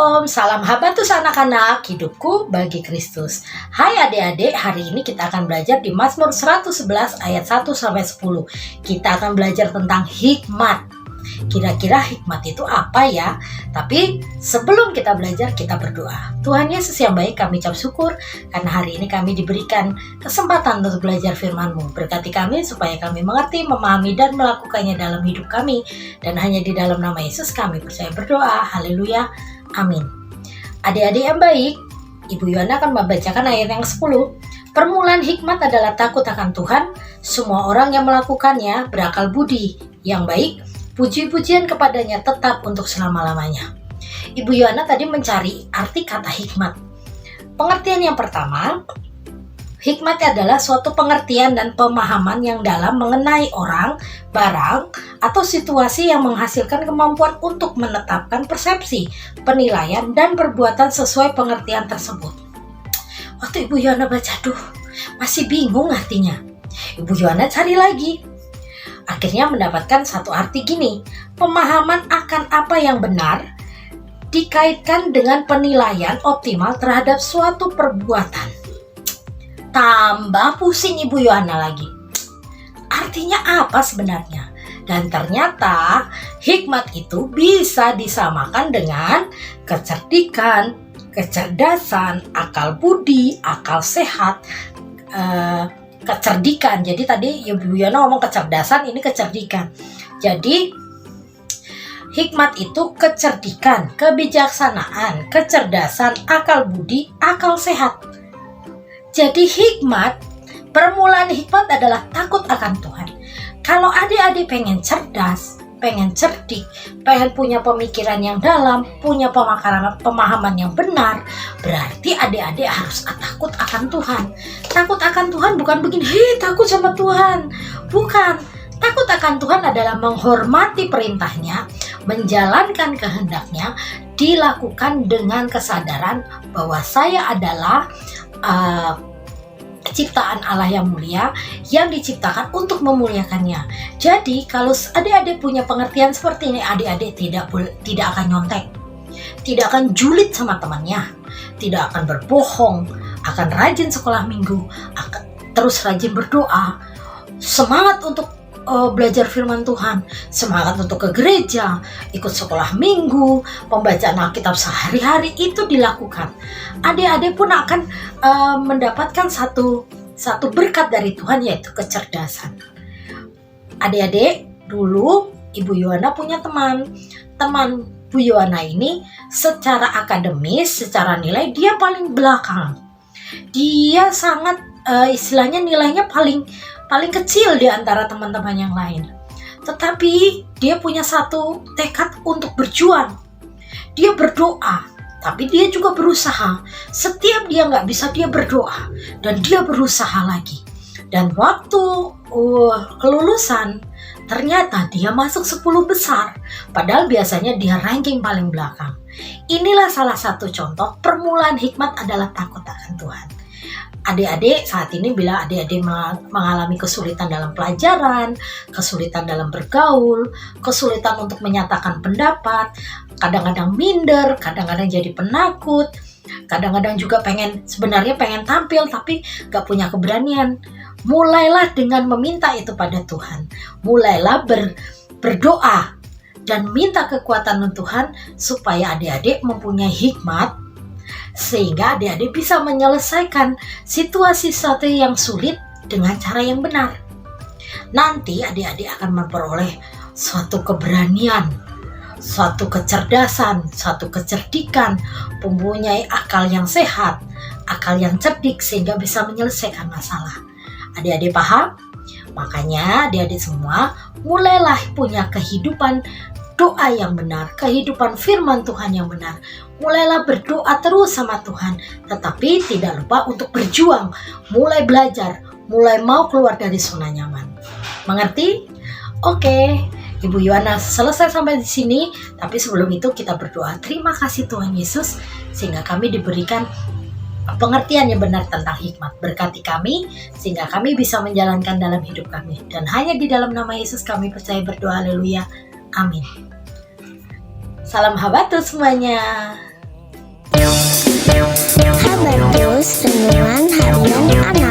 Shalom, salam habatus anak-anak, hidupku bagi Kristus. Hai adik-adik, hari ini kita akan belajar di Mazmur 111 ayat 1-10. Kita akan belajar tentang hikmat. Kira-kira hikmat itu apa ya? Tapi sebelum kita belajar, kita berdoa. Tuhan Yesus yang baik, kami ucap syukur karena hari ini kami diberikan kesempatan untuk belajar firman-Mu. Berkati kami supaya kami mengerti, memahami, dan melakukannya dalam hidup kami. Dan hanya di dalam nama Yesus kami percaya berdoa. Haleluya. Amin. Adik-adik yang baik, Ibu Yohana akan membacakan ayat yang 10. Permulaan hikmat adalah takut akan Tuhan. Semua orang yang melakukannya berakal budi yang baik. Puji-pujian kepadanya tetap untuk selama-lamanya. Ibu Yohana tadi mencari arti kata hikmat. Pengertian yang pertama, hikmat adalah suatu pengertian dan pemahaman yang dalam mengenai orang, barang, atau situasi yang menghasilkan kemampuan untuk menetapkan persepsi, penilaian, dan perbuatan sesuai pengertian tersebut. Waktu Ibu Yohana baca, masih bingung artinya. Ibu Yohana cari lagi. Akhirnya mendapatkan satu arti gini, pemahaman akan apa yang benar dikaitkan dengan penilaian optimal terhadap suatu perbuatan. Tambah pusing Ibu Yohana lagi. Artinya apa sebenarnya? Dan ternyata hikmat itu bisa disamakan dengan kecerdikan, kecerdasan, akal budi, akal sehat, kecerdikan. Jadi tadi Ibu Yohana ngomong kecerdasan, ini kecerdikan. Jadi hikmat itu kecerdikan, kebijaksanaan, kecerdasan, akal budi, akal sehat. Jadi hikmat, permulaan hikmat adalah takut akan Tuhan. Kalau adik-adik pengen cerdas, pengen cerdik, pengen punya pemikiran yang dalam, punya pemahaman yang benar, berarti adik-adik harus takut akan Tuhan. Takut akan Tuhan bukan begini, takut sama Tuhan. Bukan. Takut akan Tuhan adalah menghormati perintahnya, menjalankan kehendaknya, dilakukan dengan kesadaran bahwa saya adalah ciptaan Allah yang mulia yang diciptakan untuk memuliakannya. Jadi kalau adik-adik punya pengertian seperti ini, adik-adik tidak akan nyontek, tidak akan julid sama temannya, tidak akan berbohong, akan rajin sekolah minggu, akan terus rajin berdoa, semangat untuk belajar firman Tuhan, semangat untuk ke gereja, ikut sekolah minggu, pembacaan Alkitab sehari-hari itu dilakukan. Adik-adik pun akan mendapatkan satu berkat dari Tuhan, yaitu kecerdasan. Adik-adik, dulu Ibu Yohana punya teman Bu Yohana ini secara akademis, secara nilai dia paling belakang. Dia sangat istilahnya nilainya paling kecil di antara teman-teman yang lain. Tetapi dia punya satu tekad untuk berjuang. Dia berdoa, tapi dia juga berusaha. Setiap dia nggak bisa, dia berdoa dan dia berusaha lagi. Dan waktu kelulusan, ternyata dia masuk 10 besar. Padahal biasanya dia ranking paling belakang. Inilah salah satu contoh permulaan hikmat adalah takut akan Tuhan. Adik-adik saat ini bila adik-adik mengalami kesulitan dalam pelajaran, kesulitan dalam bergaul, kesulitan untuk menyatakan pendapat, kadang-kadang minder, kadang-kadang jadi penakut, kadang-kadang juga sebenarnya pengen tampil tapi gak punya keberanian. Mulailah dengan meminta itu pada Tuhan. Mulailah berdoa dan minta kekuatan Tuhan supaya adik-adik mempunyai hikmat, sehingga adik-adik bisa menyelesaikan situasi yang sulit dengan cara yang benar. Nanti adik-adik akan memperoleh suatu keberanian, suatu kecerdasan, suatu kecerdikan, mempunyai akal yang sehat, akal yang cerdik sehingga bisa menyelesaikan masalah. Adik-adik paham? Makanya adik-adik semua mulailah punya kehidupan doa yang benar, kehidupan firman Tuhan yang benar. Mulailah berdoa terus sama Tuhan, tetapi tidak lupa untuk berjuang, mulai belajar, mulai mau keluar dari zona nyaman. Mengerti? Oke, Ibu Yohana selesai sampai di sini, tapi sebelum itu kita berdoa. Terima kasih Tuhan Yesus, sehingga kami diberikan pengertian yang benar tentang hikmat. Berkati kami, sehingga kami bisa menjalankan dalam hidup kami. Dan hanya di dalam nama Yesus kami percaya berdoa, haleluya. Amin. Salam habatus semuanya. Habartus Renungan Harian Anak.